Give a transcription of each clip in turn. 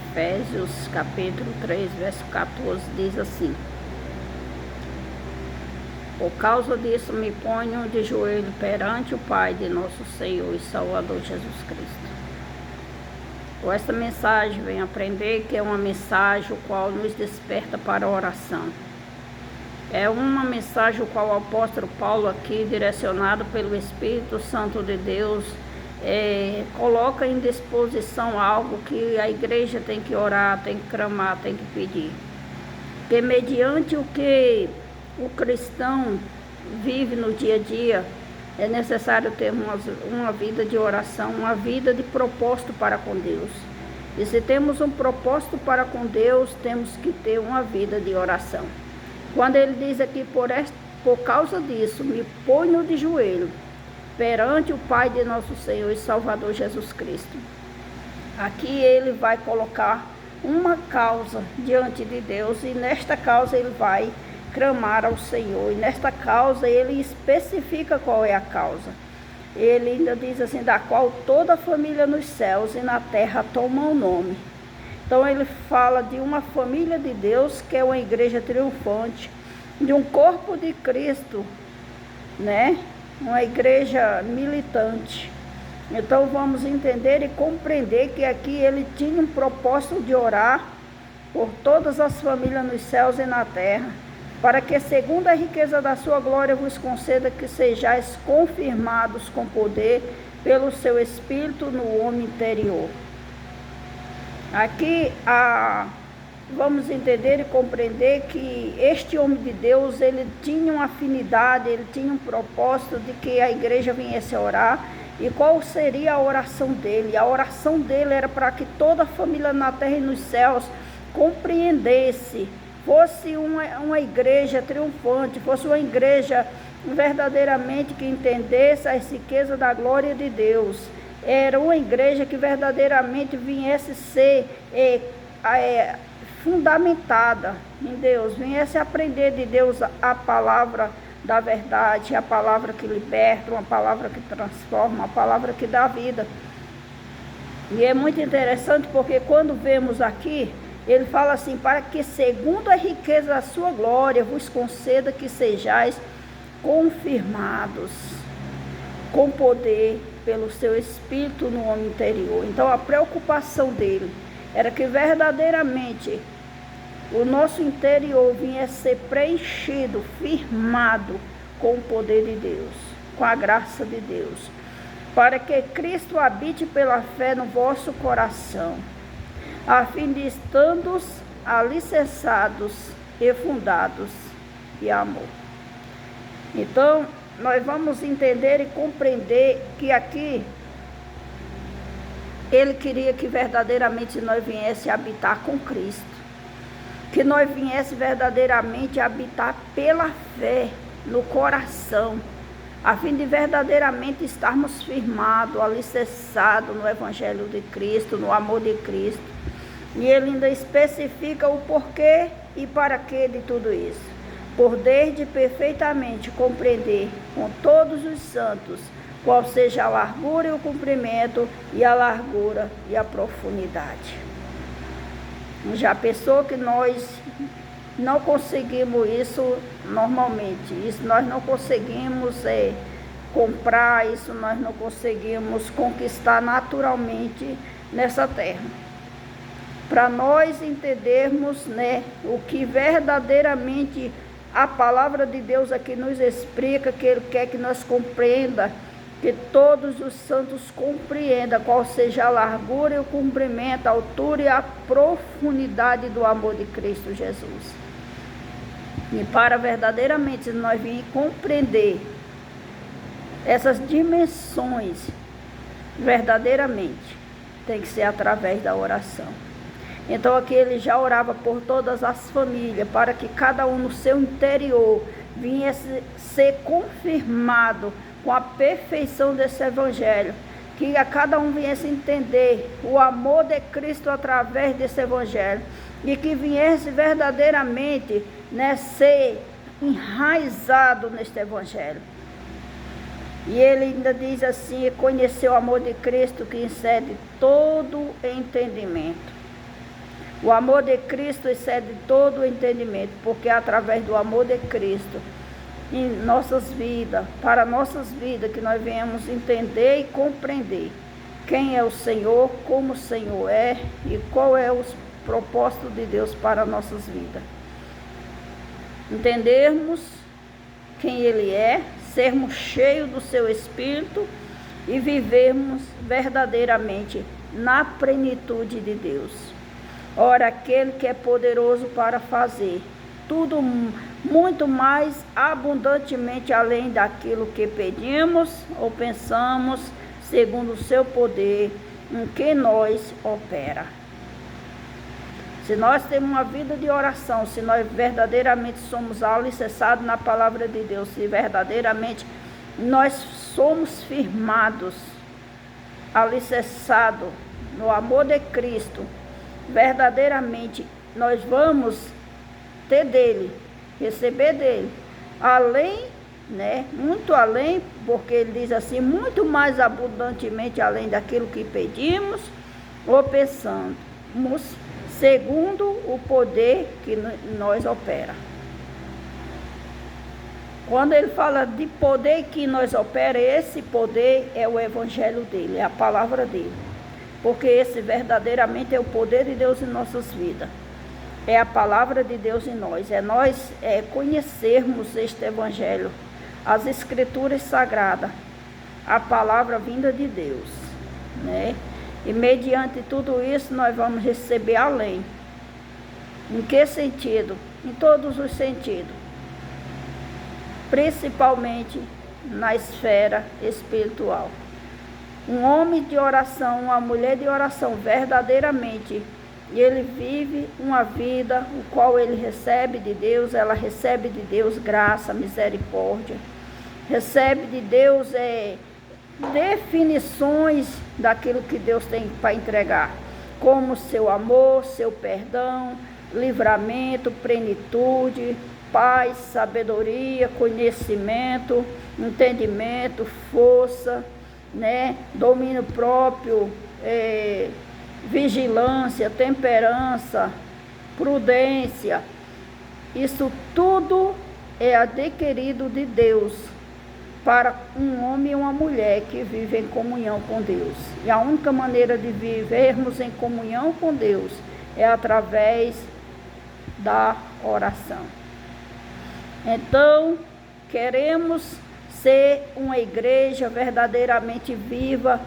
Efésios capítulo 3, verso 14, diz assim: por causa disso me ponho de joelho perante o Pai de nosso Senhor e Salvador Jesus Cristo. Com esta mensagem vem aprender que é uma mensagem o qual nos desperta para a oração. É uma mensagem o qual o apóstolo Paulo aqui, direcionado pelo Espírito Santo de Deus, coloca em disposição algo que a igreja tem que orar, tem que clamar, tem que pedir. Que mediante o que o cristão vive no dia a dia, é necessário ter uma vida de oração, uma vida de propósito para com Deus. E se temos um propósito para com Deus, temos que ter uma vida de oração. Quando ele diz aqui, por causa disso, me ponho de joelho perante o Pai de nosso Senhor e Salvador Jesus Cristo. Aqui ele vai colocar uma causa diante de Deus e nesta causa ele vai clamar ao Senhor. E nesta causa ele especifica qual é a causa. Ele ainda diz assim, da qual toda a família nos céus e na terra toma o nome. Então ele fala de uma família de Deus, que é uma igreja triunfante, de um corpo de Cristo, né? Uma igreja militante. Então vamos entender e compreender que aqui ele tinha um propósito de orar por todas as famílias nos céus e na terra, para que segundo a riqueza da sua glória vos conceda que sejais confirmados com poder pelo seu Espírito no homem interior. Aqui vamos entender e compreender que este homem de Deus, ele tinha uma afinidade, ele tinha um propósito de que a igreja viesse a orar. E qual seria a oração dele? A oração dele era para que toda a família na terra e nos céus compreendesse, fosse uma igreja triunfante, fosse uma igreja verdadeiramente que entendesse as riquezas da glória de Deus. Era uma igreja que verdadeiramente viesse ser fundamentada em Deus, viesse aprender de Deus a palavra da verdade, a palavra que liberta, uma palavra que transforma, uma palavra que dá vida. E é muito interessante porque quando vemos aqui, ele fala assim, para que segundo a riqueza da sua glória vos conceda que sejais confirmados com poder pelo seu Espírito no homem interior. Então a preocupação dele era que verdadeiramente o nosso interior vinha ser preenchido, firmado com o poder de Deus, com a graça de Deus, para que Cristo habite pela fé no vosso coração, a fim de estando alicerçados e fundados em amor. Então, nós vamos entender e compreender que aqui ele queria que verdadeiramente nós viesse habitar com Cristo, que nós viesse verdadeiramente habitar pela fé no coração, a fim de verdadeiramente estarmos firmados, alicerçados no Evangelho de Cristo, no amor de Cristo. E ele ainda especifica o porquê e para que de tudo isso. Por desde perfeitamente compreender com todos os santos qual seja a largura e o comprimento, e a largura e a profundidade. Já pensou que nós não conseguimos isso normalmente? Isso nós não conseguimos comprar, isso nós não conseguimos conquistar naturalmente nessa terra. Para nós entendermos, né, o que verdadeiramente a palavra de Deus aqui nos explica, que ele quer que nós compreenda, que todos os santos compreendam qual seja a largura e o comprimento, a altura e a profundidade do amor de Cristo Jesus. E para verdadeiramente nós virmos compreender essas dimensões, verdadeiramente, tem que ser através da oração. Então aqui ele já orava por todas as famílias, para que cada um no seu interior viesse ser confirmado com a perfeição desse evangelho, que a cada um viesse entender o amor de Cristo através desse evangelho, e que viesse verdadeiramente, né, ser enraizado neste evangelho. E ele ainda diz assim, conhecer o amor de Cristo que excede todo entendimento. O amor de Cristo excede todo o entendimento, porque é através do amor de Cristo em nossas vidas, para nossas vidas, que nós venhamos entender e compreender quem é o Senhor, como o Senhor é e qual é o propósito de Deus para nossas vidas. Entendermos quem Ele é, sermos cheios do Seu Espírito e vivermos verdadeiramente na plenitude de Deus. Ora, aquele que é poderoso para fazer tudo muito mais abundantemente além daquilo que pedimos ou pensamos, segundo o seu poder, em que nós opera. Se nós temos uma vida de oração, se nós verdadeiramente somos alicerçados na palavra de Deus, se verdadeiramente nós somos firmados, alicerçados no amor de Cristo, verdadeiramente nós vamos ter dele, receber dele, além, muito além, porque ele diz assim, muito mais abundantemente além daquilo que pedimos ou pensamos, segundo o poder que nós opera. Quando ele fala de poder que nós opera, esse poder é o evangelho dele, é a palavra dele. Porque esse verdadeiramente é o poder de Deus em nossas vidas. É a palavra de Deus em nós. É nós conhecermos este evangelho, as escrituras sagradas, a palavra vinda de Deus, E mediante tudo isso nós vamos receber além. Em que sentido? Em todos os sentidos. Principalmente na esfera espiritual. Um homem de oração, uma mulher de oração, verdadeiramente, e ele vive uma vida, o qual ele recebe de Deus, ela recebe de Deus graça, misericórdia, recebe de Deus definições daquilo que Deus tem para entregar, como seu amor, seu perdão, livramento, plenitude, paz, sabedoria, conhecimento, entendimento, força, domínio próprio, vigilância, temperança, prudência. Isso tudo é adquirido de Deus para um homem e uma mulher que vivem em comunhão com Deus. E a única maneira de vivermos em comunhão com Deus é através da oração. Então, queremos ser uma igreja verdadeiramente viva,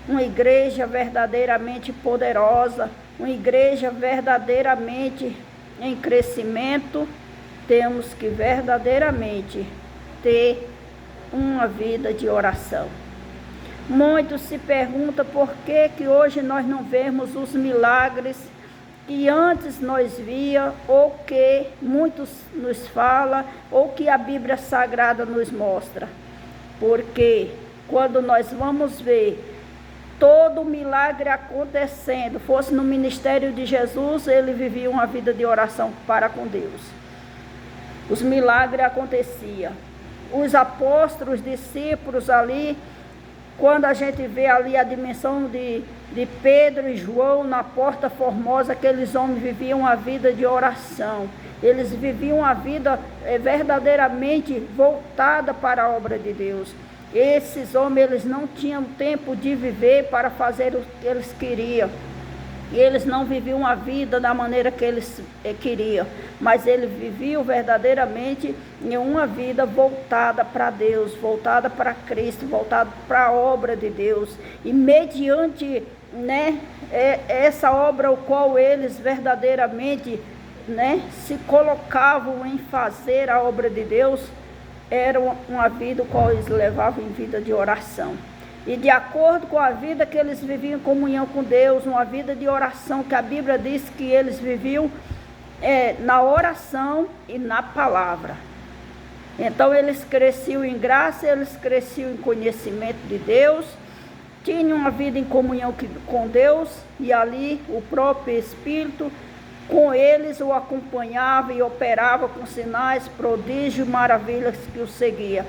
uma igreja verdadeiramente poderosa, uma igreja verdadeiramente em crescimento, temos que verdadeiramente ter uma vida de oração. Muitos se perguntam por que hoje nós não vemos os milagres que antes nós via, ou que muitos nos falam, ou que a Bíblia Sagrada nos mostra. Porque quando nós vamos ver todo o milagre acontecendo, fosse no ministério de Jesus, ele vivia uma vida de oração para com Deus. Os milagres aconteciam. Os apóstolos, discípulos ali, quando a gente vê ali a dimensão de Pedro e João na Porta Formosa, aqueles homens viviam uma vida de oração. Eles viviam uma vida verdadeiramente voltada para a obra de Deus. Esses homens, eles não tinham tempo de viver para fazer o que eles queriam. E eles não viviam a vida da maneira que eles queriam. Mas eles viviam verdadeiramente em uma vida voltada para Deus, voltada para Cristo, voltada para a obra de Deus. E mediante essa obra, o qual eles verdadeiramente se colocavam em fazer a obra de Deus, era uma vida o qual eles levavam em vida de oração. E de acordo com a vida que eles viviam em comunhão com Deus, uma vida de oração, que a Bíblia diz que eles viviam na oração e na palavra. Então eles cresciam em graça, eles cresciam em conhecimento de Deus, tinham uma vida em comunhão com Deus, e ali o próprio Espírito com eles o acompanhava e operava com sinais, prodígios, maravilhas que o seguia.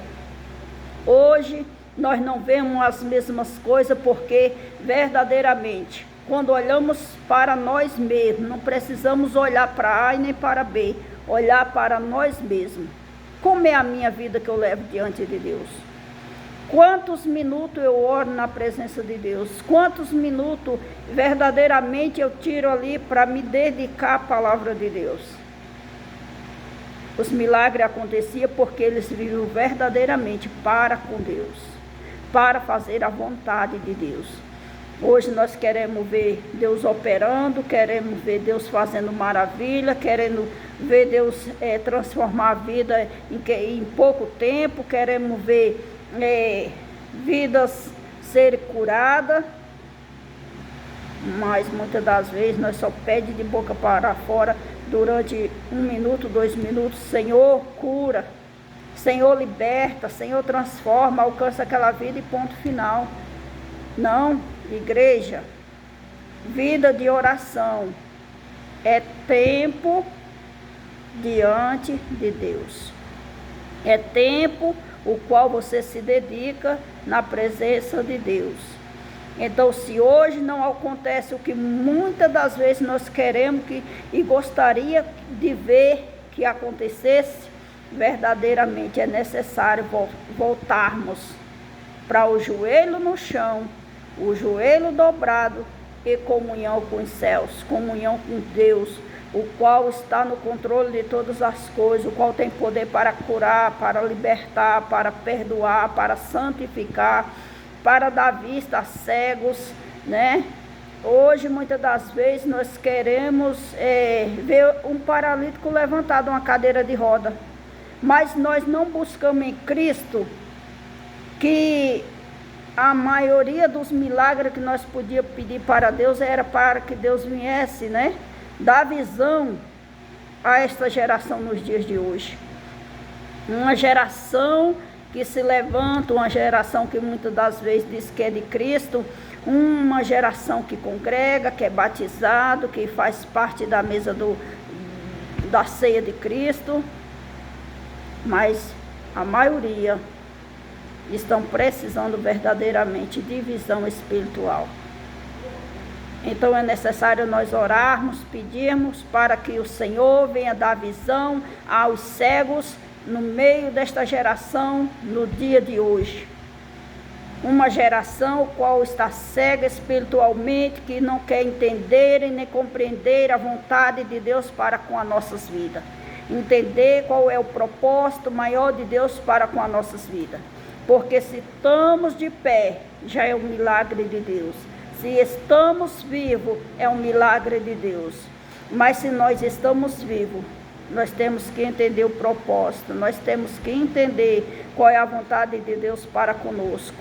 Hoje nós não vemos as mesmas coisas, porque verdadeiramente quando olhamos para nós mesmos, não precisamos olhar para A e nem para B, olhar para nós mesmos. Como é a minha vida que eu levo diante de Deus? Quantos minutos eu oro na presença de Deus? Quantos minutos verdadeiramente eu tiro ali para me dedicar à palavra de Deus? Os milagres aconteciam porque eles viviam verdadeiramente para com Deus, para fazer a vontade de Deus. Hoje nós queremos ver Deus operando, queremos ver Deus fazendo maravilha, queremos ver Deus transformar a vida em pouco tempo, queremos ver vidas serem curadas, mas muitas das vezes nós só pedimos de boca para fora durante 1 minuto, 2 minutos: Senhor, cura, Senhor, liberta, Senhor, transforma, alcança aquela vida e ponto final. Não, igreja, vida de oração é tempo diante de Deus, é tempo o qual você se dedica na presença de Deus. Então, se hoje não acontece o que muitas das vezes nós queremos e gostaria de ver que acontecesse, verdadeiramente é necessário voltarmos para o joelho no chão, o joelho dobrado e comunhão com os céus, comunhão com Deus, o qual está no controle de todas as coisas, o qual tem poder para curar, para libertar, para perdoar, para santificar, para dar vista a cegos, né? Hoje, muitas das vezes, nós queremos ver um paralítico levantado uma cadeira de roda, mas nós não buscamos em Cristo que a maioria dos milagres que nós podíamos pedir para Deus era para que Deus viesse, né, dar visão a esta geração nos dias de hoje. Uma geração que se levanta, uma geração que muitas das vezes diz que é de Cristo, uma geração que congrega, que é batizado, que faz parte da mesa da ceia de Cristo, mas a maioria estão precisando verdadeiramente de visão espiritual. Então é necessário nós orarmos, pedirmos para que o Senhor venha dar visão aos cegos no meio desta geração, no dia de hoje. Uma geração qual está cega espiritualmente, que não quer entender e nem compreender a vontade de Deus para com as nossas vidas. Entender qual é o propósito maior de Deus para com as nossas vidas. Porque se estamos de pé, já é um milagre de Deus. Se estamos vivos, é um milagre de Deus. Mas se nós estamos vivos, nós temos que entender o propósito. Nós temos que entender qual é a vontade de Deus para conosco.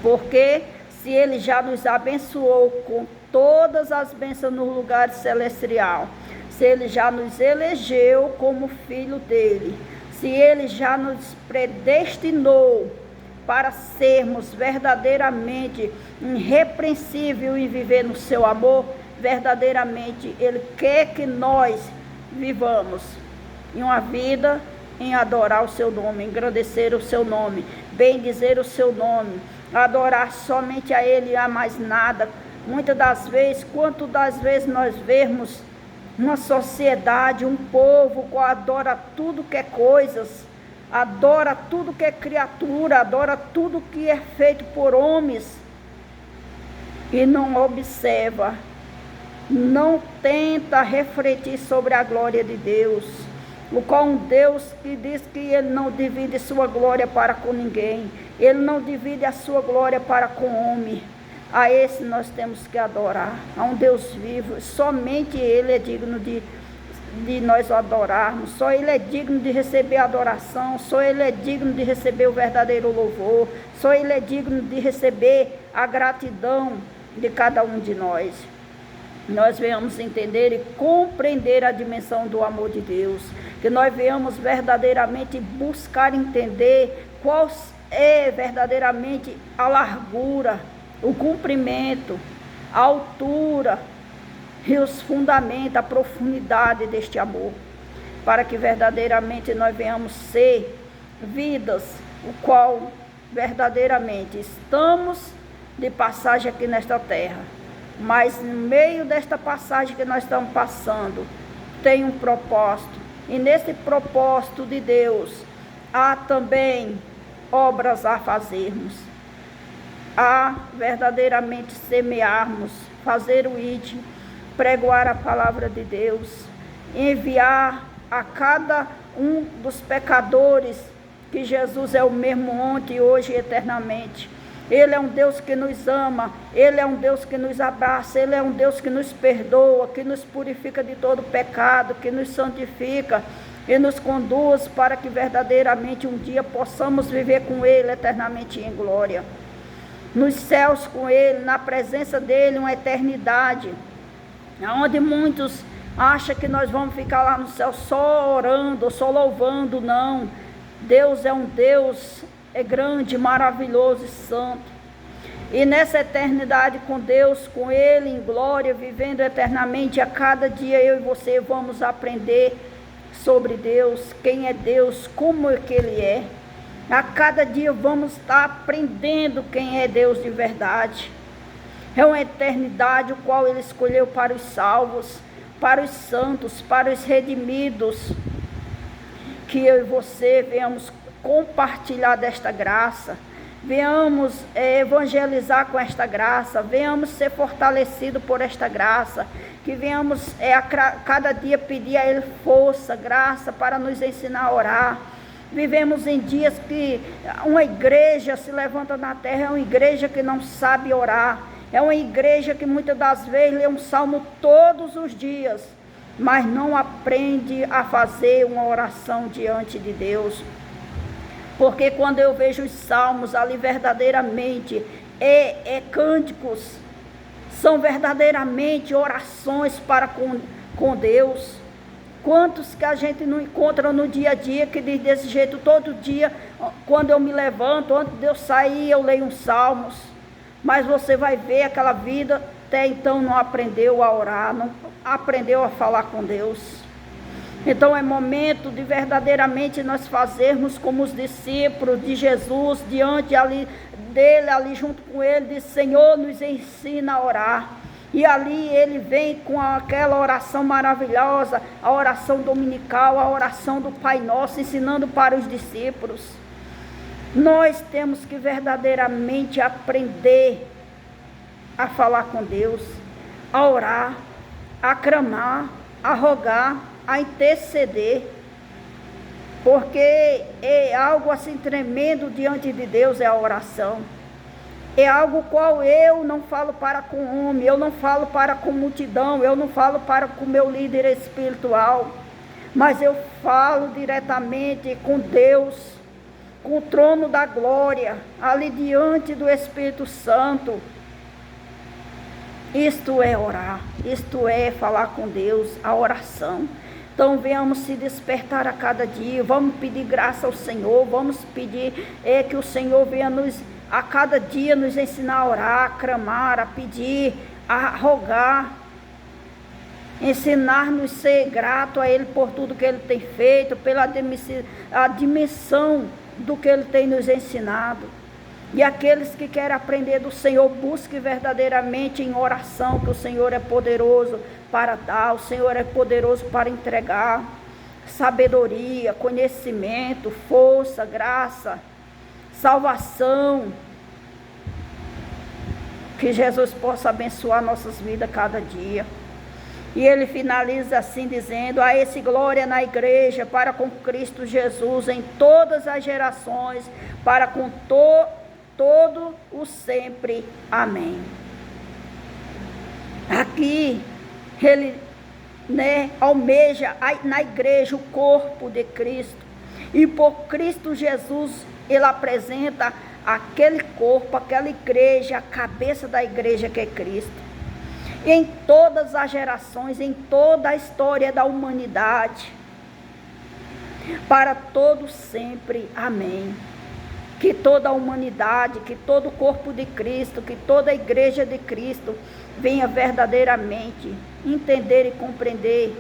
Porque se Ele já nos abençoou com todas as bênçãos no lugar celestial, se Ele já nos elegeu como filho dEle, se Ele já nos predestinou para sermos verdadeiramente irrepreensíveis em viver no seu amor, verdadeiramente Ele quer que nós vivamos em uma vida em adorar o seu nome, engrandecer o seu nome, bendizer o seu nome, adorar somente a Ele e a mais nada. Muitas das vezes, quanto das vezes nós vemos uma sociedade, um povo que adora tudo que é coisas, adora tudo que é criatura, adora tudo que é feito por homens e não observa, não tenta refletir sobre a glória de Deus, o qual um Deus que diz que Ele não divide sua glória para com ninguém, Ele não divide a sua glória para com o homem. A esse nós temos que adorar, a um Deus vivo. Somente Ele é digno de nós adorarmos, só Ele é digno de receber a adoração, só Ele é digno de receber o verdadeiro louvor, só Ele é digno de receber a gratidão de cada um de nós. Nós venhamos entender e compreender a dimensão do amor de Deus, que nós venhamos verdadeiramente buscar entender qual é verdadeiramente a largura, o comprimento, a altura e os fundamentos, a profundidade deste amor, para que verdadeiramente nós venhamos ser vidas, o qual verdadeiramente estamos de passagem aqui nesta terra, mas no meio desta passagem que nós estamos passando, tem um propósito. E nesse propósito de Deus, há também obras a fazermos. Há verdadeiramente semearmos, fazer o ID, pregoar a palavra de Deus, enviar a cada um dos pecadores que Jesus é o mesmo ontem, hoje e eternamente. Ele é um Deus que nos ama, Ele é um Deus que nos abraça, Ele é um Deus que nos perdoa, que nos purifica de todo pecado, que nos santifica e nos conduz para que verdadeiramente um dia possamos viver com Ele eternamente em glória. Nos céus com Ele, na presença dEle, uma eternidade, onde muitos acham que nós vamos ficar lá no céu só orando, só louvando. Não, Deus é um Deus grande, maravilhoso e santo. E nessa eternidade com Deus, com Ele em glória, vivendo eternamente, a cada dia eu e você vamos aprender sobre Deus, quem é Deus, como é que Ele é. A cada dia vamos estar aprendendo quem é Deus de verdade. É uma eternidade o qual Ele escolheu para os salvos, para os santos, para os redimidos. Que eu e você venhamos compartilhar desta graça, venhamos evangelizar com esta graça, venhamos ser fortalecidos por esta graça, que venhamos a cada dia pedir a Ele força, graça para nos ensinar a orar. Vivemos em dias que uma igreja se levanta na terra, é uma igreja que não sabe orar, é uma igreja que muitas das vezes lê um salmo todos os dias, mas não aprende a fazer uma oração diante de Deus. Porque quando eu vejo os salmos ali verdadeiramente, cânticos, são verdadeiramente orações para com Deus. Quantos que a gente não encontra no dia a dia, que diz desse jeito, todo dia, quando eu me levanto, antes de eu sair, eu leio uns salmos. Mas você vai ver aquela vida, até então não aprendeu a orar, não aprendeu a falar com Deus. Então é momento de verdadeiramente nós fazermos como os discípulos de Jesus, diante dele, ali junto com ele, diz: Senhor, nos ensina a orar. E ali ele vem com aquela oração maravilhosa, a oração dominical, a oração do Pai Nosso, ensinando para os discípulos. Nós temos que verdadeiramente aprender a falar com Deus, a orar, a clamar, a rogar, a interceder, porque é algo assim tremendo diante de Deus, é a oração. É algo qual eu não falo para com o homem, eu não falo para com multidão, eu não falo para com o meu líder espiritual, mas eu falo diretamente com Deus, com o trono da glória, ali diante do Espírito Santo. Isto é orar, isto é falar com Deus, a oração. Então venhamos se despertar a cada dia, vamos pedir graça ao Senhor, vamos pedir que o Senhor venha a cada dia nos ensinar a orar, a clamar, a pedir, a rogar, ensinar-nos a ser grato a Ele por tudo que Ele tem feito, pela dimensão do que Ele tem nos ensinado. E aqueles que querem aprender do Senhor, busquem verdadeiramente em oração, que o Senhor é poderoso para dar, o Senhor é poderoso para entregar sabedoria, conhecimento, força, graça, salvação. Que Jesus possa abençoar nossas vidas cada dia. E ele finaliza assim dizendo: a esse glória na igreja, para com Cristo Jesus, em todas as gerações, para com todo o sempre. Amém. Aqui ele almeja na igreja o corpo de Cristo, e por Cristo Jesus ele apresenta aquele corpo, aquela igreja, a cabeça da igreja que é Cristo. Em todas as gerações, em toda a história da humanidade, para todos sempre. Amém. Que toda a humanidade, que todo o corpo de Cristo, que toda a igreja de Cristo venha verdadeiramente entender e compreender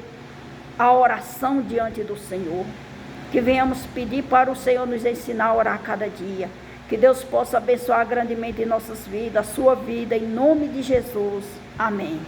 a oração diante do Senhor. Que venhamos pedir para o Senhor nos ensinar a orar cada dia. Que Deus possa abençoar grandemente em nossas vidas, a sua vida, em nome de Jesus. Amém.